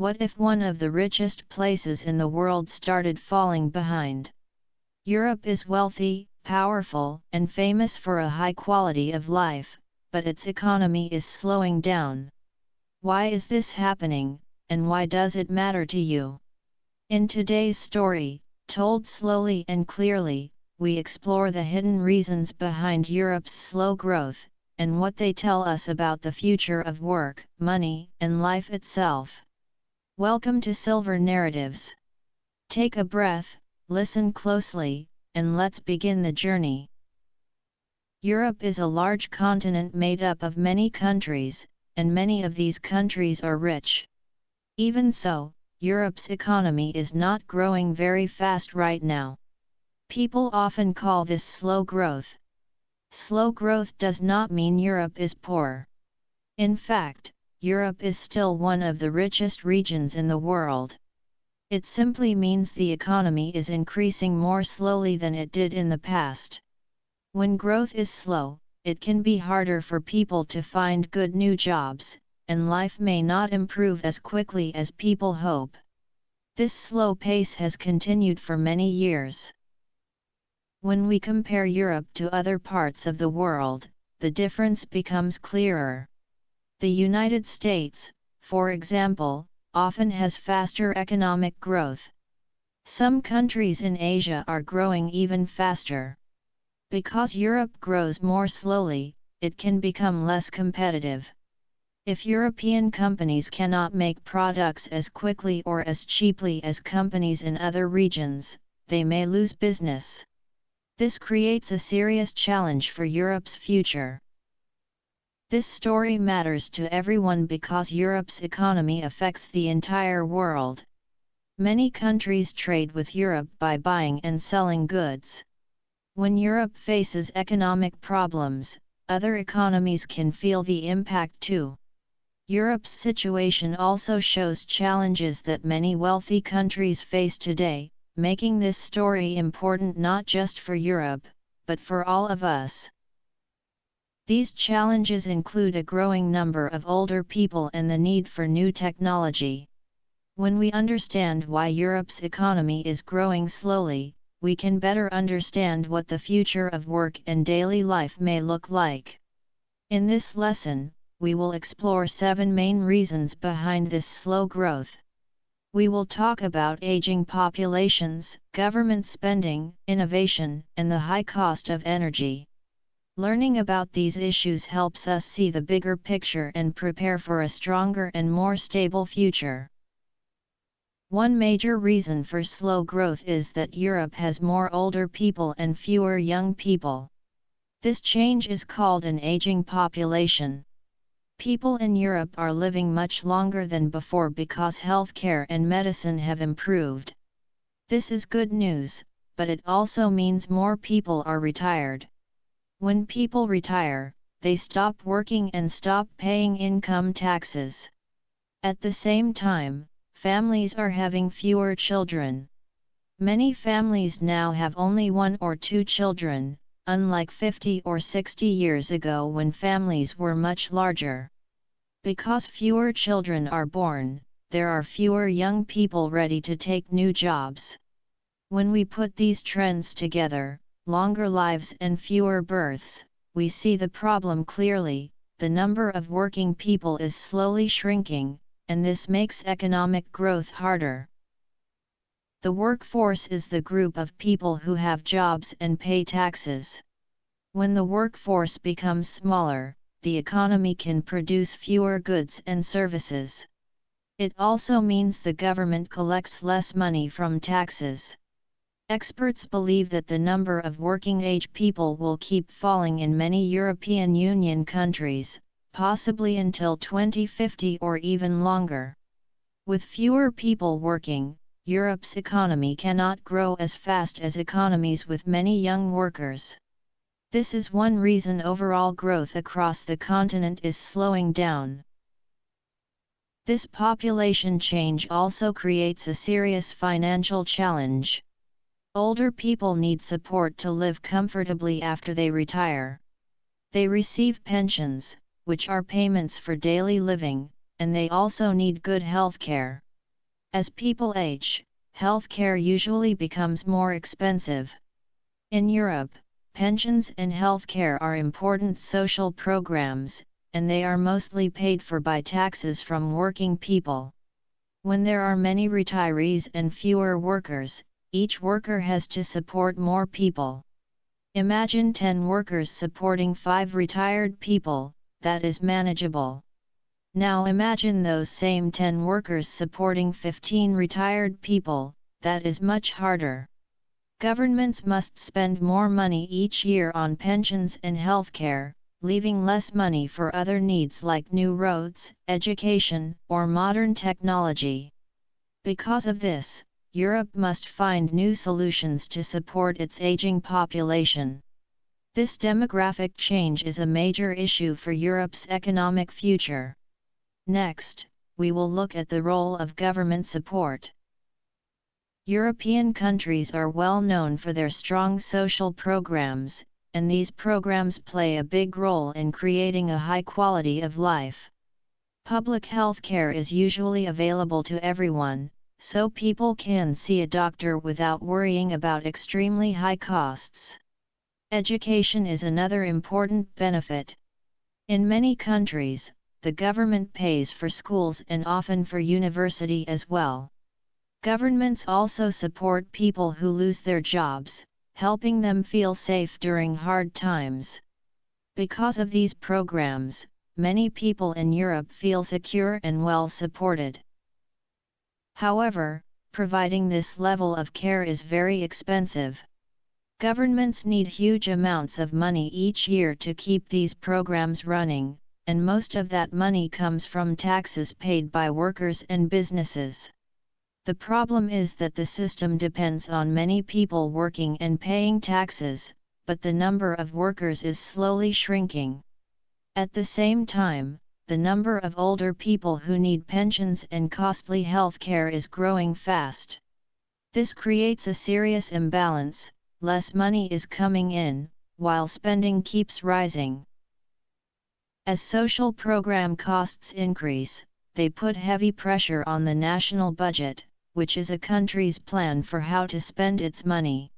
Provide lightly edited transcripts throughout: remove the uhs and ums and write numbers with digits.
What if one of the richest places in the world started falling behind? Europe is wealthy, powerful, and famous for a high quality of life, but its economy is slowing down. Why is this happening, and why does it matter to you? In today's story, told slowly and clearly, we explore the hidden reasons behind Europe's slow growth, and what they tell us about the future of work, money, and life itself. Welcome to Silver Narratives. Take a breath, listen closely, and let's begin the journey. Europe is a large continent made up of many countries, and many of these countries are rich. Even so, Europe's economy is not growing very fast right now. People often call this slow growth. Slow growth does not mean Europe is poor. In fact, Europe is still one of the richest regions in the world. It simply means the economy is increasing more slowly than it did in the past. When growth is slow, it can be harder for people to find good new jobs, and life may not improve as quickly as people hope. This slow pace has continued for many years. When we compare Europe to other parts of the world, the difference becomes clearer. The United States, for example, often has faster economic growth. Some countries in Asia are growing even faster. Because Europe grows more slowly, it can become less competitive. If European companies cannot make products as quickly or as cheaply as companies in other regions, they may lose business. This creates a serious challenge for Europe's future. This story matters to everyone because Europe's economy affects the entire world. Many countries trade with Europe by buying and selling goods. When Europe faces economic problems, other economies can feel the impact too. Europe's situation also shows challenges that many wealthy countries face today, making this story important not just for Europe, but for all of us. These challenges include a growing number of older people and the need for new technology. When we understand why Europe's economy is growing slowly, we can better understand what the future of work and daily life may look like. In this lesson, we will explore 7 main reasons behind this slow growth. We will talk about aging populations, government spending, innovation, and the high cost of energy. Learning about these issues helps us see the bigger picture and prepare for a stronger and more stable future. One major reason for slow growth is that Europe has more older people and fewer young people. This change is called an aging population. People in Europe are living much longer than before because healthcare and medicine have improved. This is good news, but it also means more people are retired. When people retire, they stop working and stop paying income taxes. At the same time, families are having fewer children. Many families now have only 1 or 2 children, unlike 50 or 60 years ago when families were much larger. Because fewer children are born, there are fewer young people ready to take new jobs. When we put these trends together, longer lives and fewer births, we see the problem clearly. The number of working people is slowly shrinking, and this makes economic growth harder. The workforce is the group of people who have jobs and pay taxes. When the workforce becomes smaller, the economy can produce fewer goods and services. It also means the government collects less money from taxes. Experts believe that the number of working-age people will keep falling in many European Union countries, possibly until 2050 or even longer. With fewer people working, Europe's economy cannot grow as fast as economies with many young workers. This is one reason overall growth across the continent is slowing down. This population change also creates a serious financial challenge. Older people need support to live comfortably after they retire. They receive pensions, which are payments for daily living, and they also need good health care. As people age, healthcare usually becomes more expensive. In Europe, pensions and healthcare are important social programs, and they are mostly paid for by taxes from working people. When there are many retirees and fewer workers, each worker has to support more people. Imagine 10 workers supporting 5 retired people, that is manageable. Now imagine those same 10 workers supporting 15 retired people, that is much harder. Governments must spend more money each year on pensions and healthcare, leaving less money for other needs like new roads, education, or modern technology. Because of this, Europe must find new solutions to support its aging population. This demographic change is a major issue for Europe's economic future. Next, we will look at the role of government support. European countries are well known for their strong social programs, and these programs play a big role in creating a high quality of life. Public health care is usually available to everyone, so people can see a doctor without worrying about extremely high costs. Education is another important benefit. In many countries, the government pays for schools and often for university as well. Governments also support people who lose their jobs, helping them feel safe during hard times. Because of these programs, many people in Europe feel secure and well supported. However, providing this level of care is very expensive. Governments need huge amounts of money each year to keep these programs running, and most of that money comes from taxes paid by workers and businesses. The problem is that the system depends on many people working and paying taxes, but the number of workers is slowly shrinking. At the same time, the number of older people who need pensions and costly health care is growing fast. This creates a serious imbalance. Less money is coming in, while spending keeps rising. As social program costs increase, they put heavy pressure on the national budget, which is a country's plan for how to spend its money.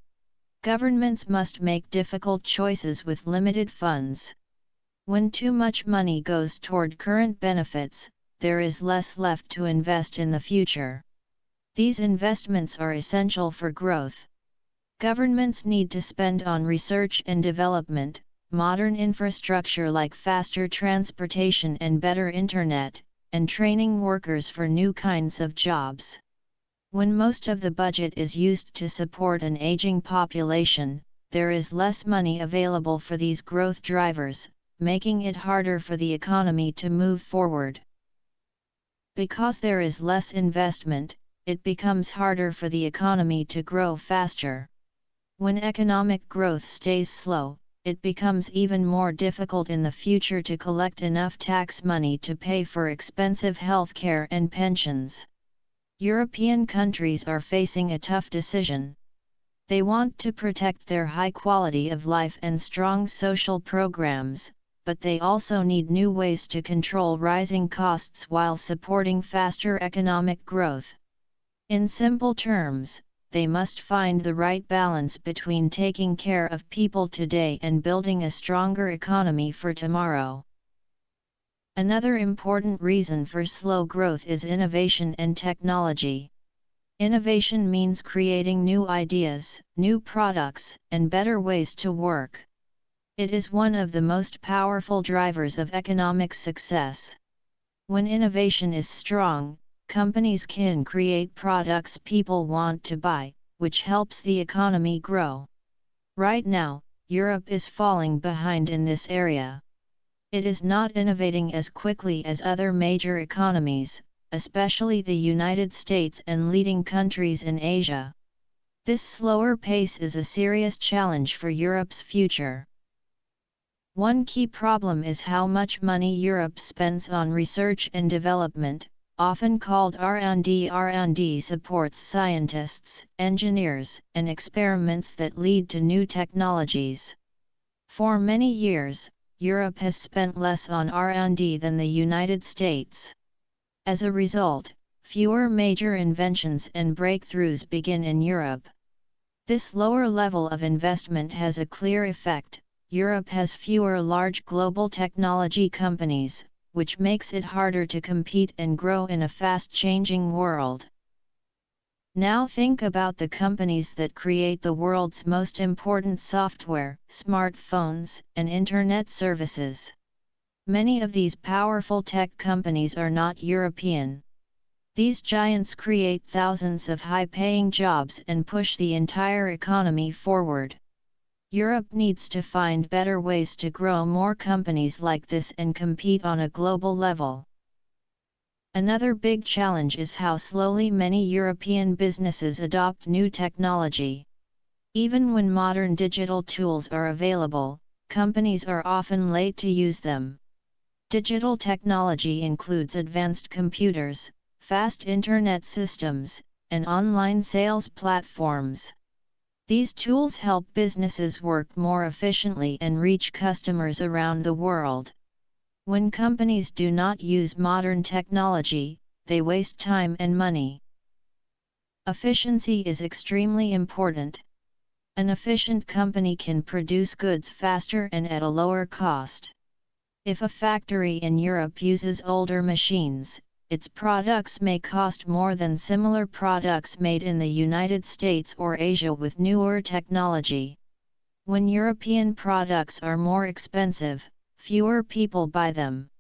Governments must make difficult choices with limited funds. When too much money goes toward current benefits, there is less left to invest in the future. These investments are essential for growth. Governments need to spend on research and development, modern infrastructure like faster transportation and better internet, and training workers for new kinds of jobs. When most of the budget is used to support an aging population, there is less money available for these growth drivers, making it harder for the economy to move forward. Because there is less investment, it becomes harder for the economy to grow faster. When economic growth stays slow, it becomes even more difficult in the future to collect enough tax money to pay for expensive healthcare and pensions. European countries are facing a tough decision. They want to protect their high quality of life and strong social programs, but they also need new ways to control rising costs while supporting faster economic growth. In simple terms, they must find the right balance between taking care of people today and building a stronger economy for tomorrow. Another important reason for slow growth is innovation and technology. Innovation means creating new ideas, new products, and better ways to work. It is one of the most powerful drivers of economic success. When innovation is strong, companies can create products people want to buy, which helps the economy grow. Right now, Europe is falling behind in this area. It is not innovating as quickly as other major economies, especially the United States and leading countries in Asia. This slower pace is a serious challenge for Europe's future. One key problem is how much money Europe spends on research and development, often called R&D. R&D supports scientists, engineers, and experiments that lead to new technologies. For many years, Europe has spent less on R&D than the United States. As a result, fewer major inventions and breakthroughs begin in Europe. This lower level of investment has a clear effect. Europe has fewer large global technology companies, which makes it harder to compete and grow in a fast-changing world. Now think about the companies that create the world's most important software, smartphones, and internet services. Many of these powerful tech companies are not European. These giants create thousands of high-paying jobs and push the entire economy forward. Europe needs to find better ways to grow more companies like this and compete on a global level. Another big challenge is how slowly many European businesses adopt new technology. Even when modern digital tools are available, companies are often late to use them. Digital technology includes advanced computers, fast internet systems, and online sales platforms. These tools help businesses work more efficiently and reach customers around the world. When companies do not use modern technology, they waste time and money. Efficiency is extremely important. An efficient company can produce goods faster and at a lower cost. If a factory in Europe uses older machines, its products may cost more than similar products made in the United States or Asia with newer technology. When European products are more expensive, fewer people buy them.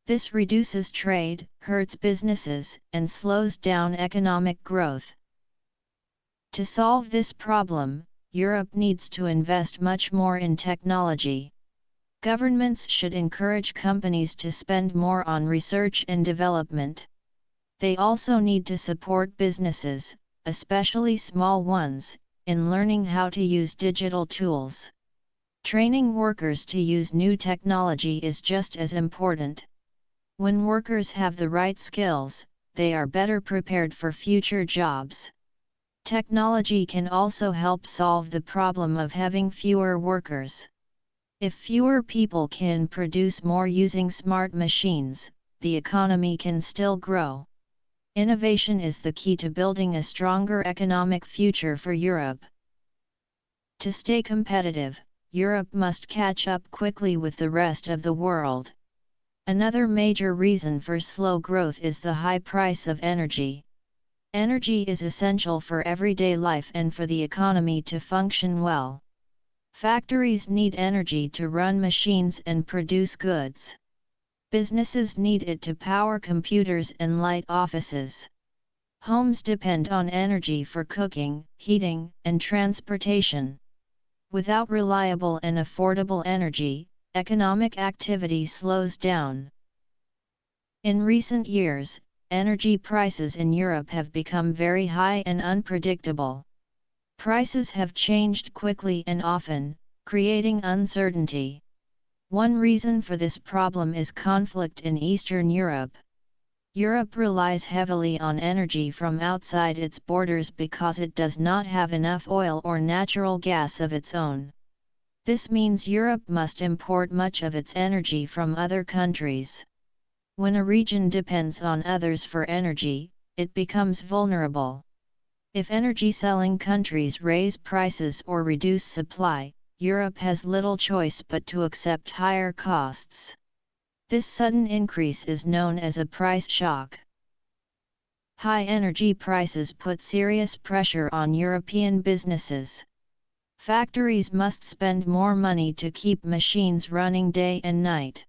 This reduces trade, hurts businesses, and slows down economic growth. To solve this problem, Europe needs to invest much more in technology. Governments should encourage companies to spend more on research and development. They also need to support businesses, especially small ones, in learning how to use digital tools. Training workers to use new technology is just as important. When workers have the right skills, they are better prepared for future jobs. Technology can also help solve the problem of having fewer workers. If fewer people can produce more using smart machines, the economy can still grow. Innovation is the key to building a stronger economic future for Europe. To stay competitive, Europe must catch up quickly with the rest of the world. Another major reason for slow growth is the high price of energy. Energy is essential for everyday life and for the economy to function well. Factories need energy to run machines and produce goods. Businesses need it to power computers and light offices. Homes depend on energy for cooking, heating, and transportation. Without reliable and affordable energy, economic activity slows down. In recent years, energy prices in Europe have become very high and unpredictable. Prices have changed quickly and often, creating uncertainty. One reason for this problem is conflict in Eastern Europe. Europe relies heavily on energy from outside its borders because it does not have enough oil or natural gas of its own. This means Europe must import much of its energy from other countries. When a region depends on others for energy, it becomes vulnerable. If energy-selling countries raise prices or reduce supply, Europe has little choice but to accept higher costs. This sudden increase is known as a price shock. High energy prices put serious pressure on European businesses. Factories must spend more money to keep machines running day and night.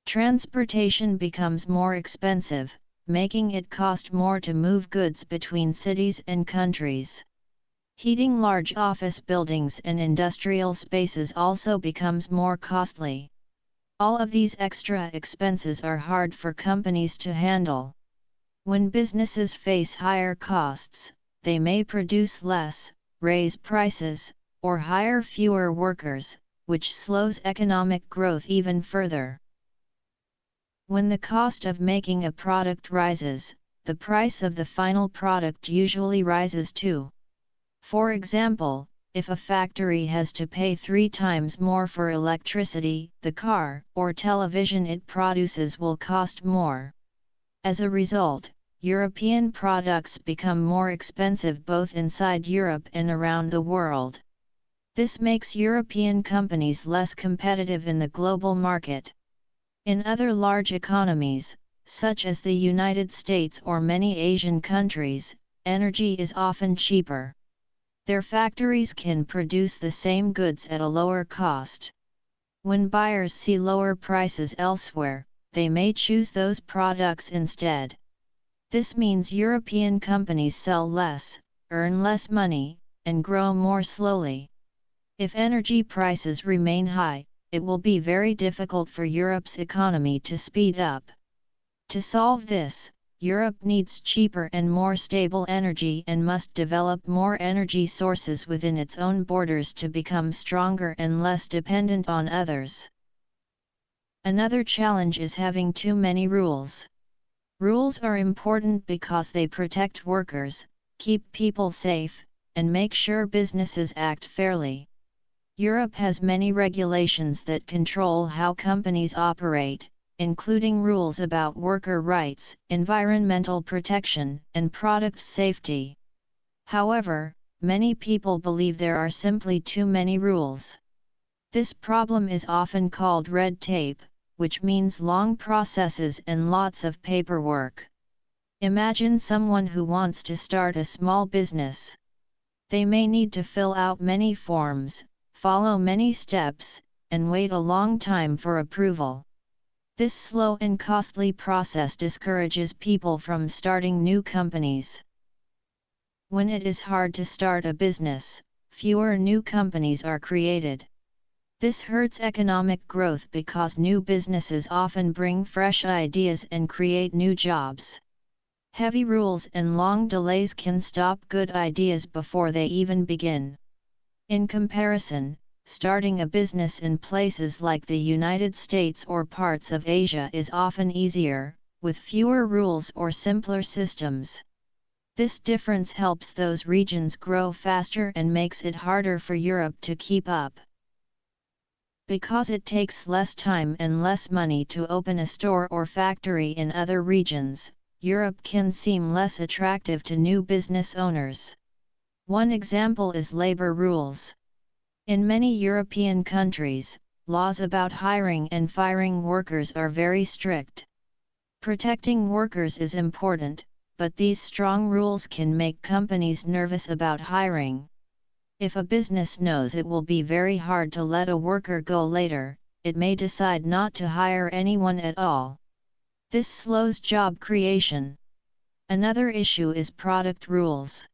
Transportation becomes more expensive, making it cost more to move goods between cities and countries. Heating large office buildings and industrial spaces also becomes more costly. All of these extra expenses are hard for companies to handle. When businesses face higher costs, they may produce less, raise prices, or hire fewer workers, which slows economic growth even further. When the cost of making a product rises, the price of the final product usually rises too. For example, if a factory has to pay 3 times more for electricity, the car or television it produces will cost more. As a result, European products become more expensive both inside Europe and around the world. This makes European companies less competitive in the global market. In other large economies, such as the United States or many Asian countries, energy is often cheaper. Their factories can produce the same goods at a lower cost. When buyers see lower prices elsewhere, they may choose those products instead. This means European companies sell less, earn less money, and grow more slowly. If energy prices remain high, it will be very difficult for Europe's economy to speed up. To solve this, Europe needs cheaper and more stable energy and must develop more energy sources within its own borders to become stronger and less dependent on others. Another challenge is having too many rules. Rules are important because they protect workers, keep people safe, and make sure businesses act fairly. Europe has many regulations that control how companies operate, including rules about worker rights, environmental protection, and product safety. However, many people believe there are simply too many rules. This problem is often called red tape, which means long processes and lots of paperwork. Imagine someone who wants to start a small business. They may need to fill out many forms, follow many steps, and wait a long time for approval. This slow and costly process discourages people from starting new companies. When it is hard to start a business, fewer new companies are created. This hurts economic growth because new businesses often bring fresh ideas and create new jobs. Heavy rules and long delays can stop good ideas before they even begin. In comparison, starting a business in places like the United States or parts of Asia is often easier, with fewer rules or simpler systems. This difference helps those regions grow faster and makes it harder for Europe to keep up. Because it takes less time and less money to open a store or factory in other regions, Europe can seem less attractive to new business owners. One example is labor rules. In many European countries, laws about hiring and firing workers are very strict. Protecting workers is important, but these strong rules can make companies nervous about hiring. If a business knows it will be very hard to let a worker go later, it may decide not to hire anyone at all. This slows job creation. Another issue is product rules.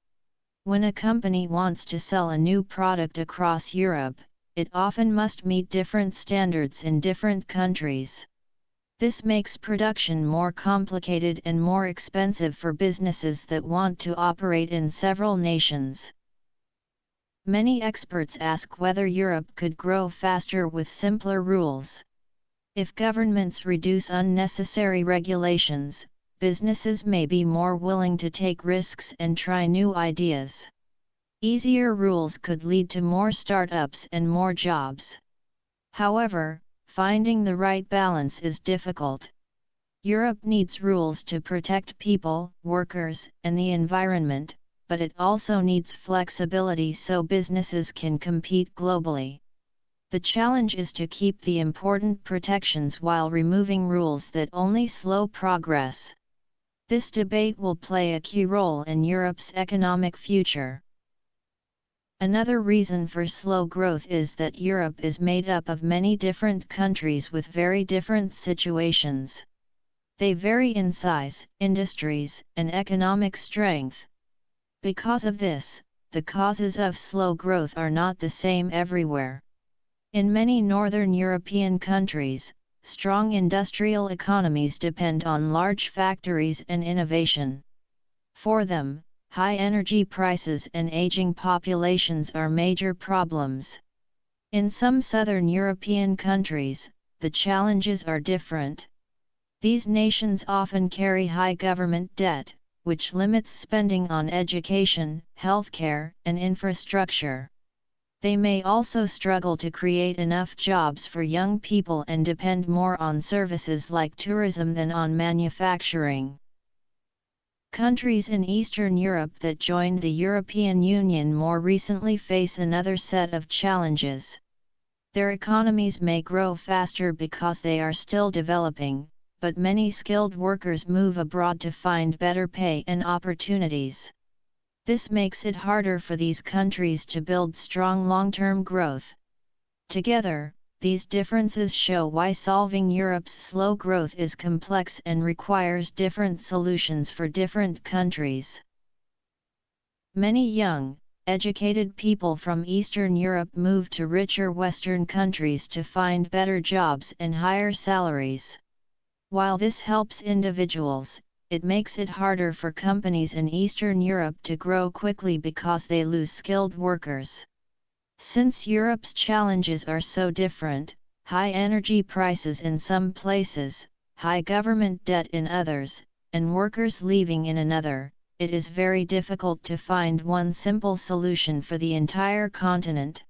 When a company wants to sell a new product across Europe, it often must meet different standards in different countries. This makes production more complicated and more expensive for businesses that want to operate in several nations. Many experts ask whether Europe could grow faster with simpler rules. If governments reduce unnecessary regulations, businesses may be more willing to take risks and try new ideas. Easier rules could lead to more startups and more jobs. However, finding the right balance is difficult. Europe needs rules to protect people, workers, and the environment, but it also needs flexibility so businesses can compete globally. The challenge is to keep the important protections while removing rules that only slow progress. This debate will play a key role in Europe's economic future. Another reason for slow growth is that Europe is made up of many different countries with very different situations. They vary in size, industries, and economic strength. Because of this, the causes of slow growth are not the same everywhere. In many northern European countries, strong industrial economies depend on large factories and innovation. For them, high energy prices and aging populations are major problems. In some southern European countries, the challenges are different. These nations often carry high government debt, which limits spending on education, healthcare, and infrastructure. They may also struggle to create enough jobs for young people and depend more on services like tourism than on manufacturing. Countries in Eastern Europe that joined the European Union more recently face another set of challenges. Their economies may grow faster because they are still developing, but many skilled workers move abroad to find better pay and opportunities. This makes it harder for these countries to build strong long-term growth. Together, these differences show why solving Europe's slow growth is complex and requires different solutions for different countries. Many young, educated people from Eastern Europe move to richer Western countries to find better jobs and higher salaries. While this helps individuals, it makes it harder for companies in Eastern Europe to grow quickly because they lose skilled workers. Since Europe's challenges are so different, high energy prices in some places, high government debt in others, and workers leaving in another, it is very difficult to find one simple solution for the entire continent.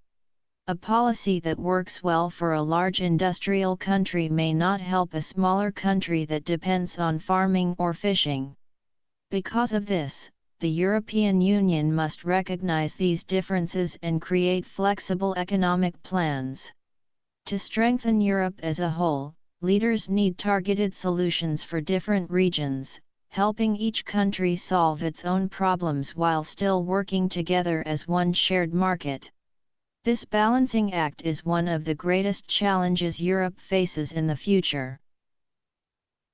A policy that works well for a large industrial country may not help a smaller country that depends on farming or fishing. Because of this, the European Union must recognize these differences and create flexible economic plans. To strengthen Europe as a whole, leaders need targeted solutions for different regions, helping each country solve its own problems while still working together as one shared market. This balancing act is one of the greatest challenges Europe faces in the future.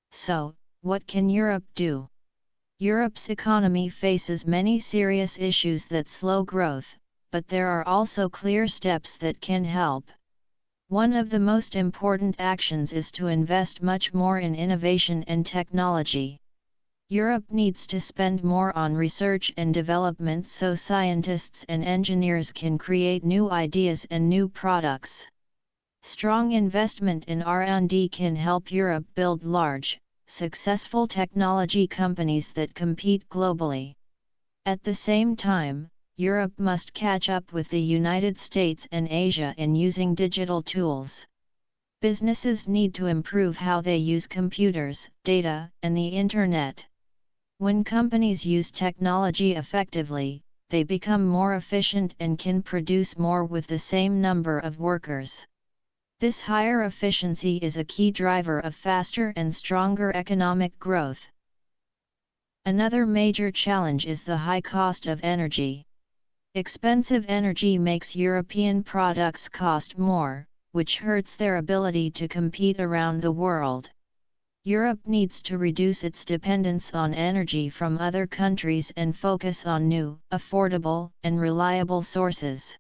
So, what can Europe do? Europe's economy faces many serious issues that slow growth, but there are also clear steps that can help. One of the most important actions is to invest much more in innovation and technology. Europe needs to spend more on research and development so scientists and engineers can create new ideas and new products. Strong investment in R&D can help Europe build large, successful technology companies that compete globally. At the same time, Europe must catch up with the United States and Asia in using digital tools. Businesses need to improve how they use computers, data, and the Internet. When companies use technology effectively, they become more efficient and can produce more with the same number of workers. This higher efficiency is a key driver of faster and stronger economic growth. Another major challenge is the high cost of energy. Expensive energy makes European products cost more, which hurts their ability to compete around the world. Europe needs to reduce its dependence on energy from other countries and focus on new, affordable, and reliable sources.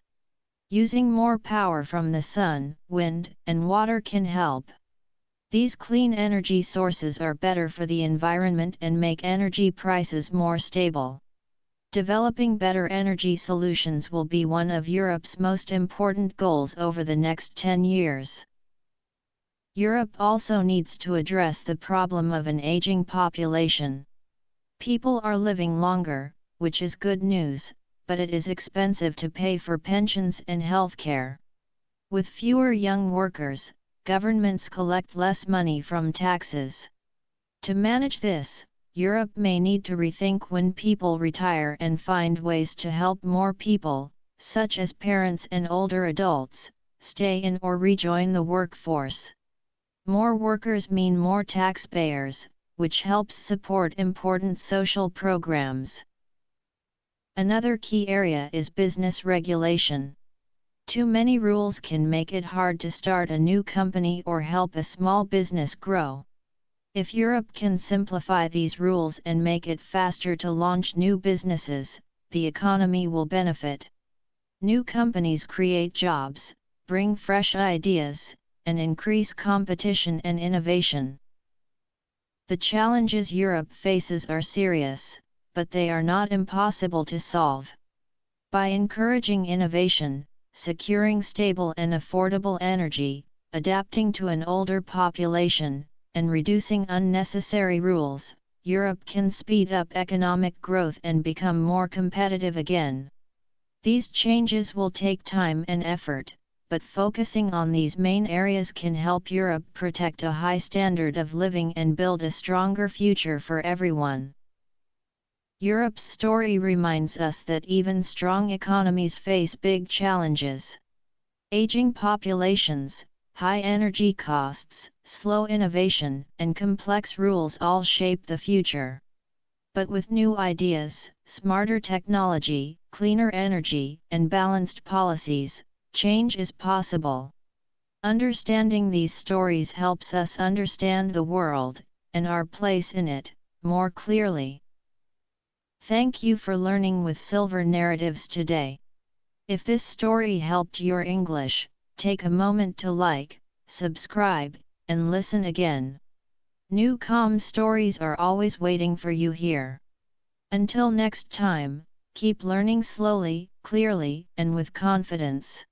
Using more power from the sun, wind, and water can help. These clean energy sources are better for the environment and make energy prices more stable. Developing better energy solutions will be one of Europe's most important goals over the next 10 years. Europe also needs to address the problem of an aging population. People are living longer, which is good news, but it is expensive to pay for pensions and healthcare. With fewer young workers, governments collect less money from taxes. To manage this, Europe may need to rethink when people retire and find ways to help more people, such as parents and older adults, stay in or rejoin the workforce. More workers mean more taxpayers, which helps support important social programs. Another key area is business regulation. Too many rules can make it hard to start a new company or help a small business grow. If Europe can simplify these rules and make it faster to launch new businesses, the economy will benefit. New companies create jobs, bring fresh ideas, and increase competition and innovation. The challenges Europe faces are serious, but they are not impossible to solve. By encouraging innovation, securing stable and affordable energy, adapting to an older population, and reducing unnecessary rules, Europe can speed up economic growth and become more competitive again. These changes will take time and effort, but focusing on these main areas can help Europe protect a high standard of living and build a stronger future for everyone. Europe's story reminds us that even strong economies face big challenges. Aging populations, high energy costs, slow innovation, and complex rules all shape the future. But with new ideas, smarter technology, cleaner energy, and balanced policies, change is possible. Understanding these stories helps us understand the world, and our place in it, more clearly. Thank you for learning with Silver Narratives today. If this story helped your English, take a moment to like, subscribe, and listen again. New calm stories are always waiting for you here. Until next time, keep learning slowly, clearly, and with confidence.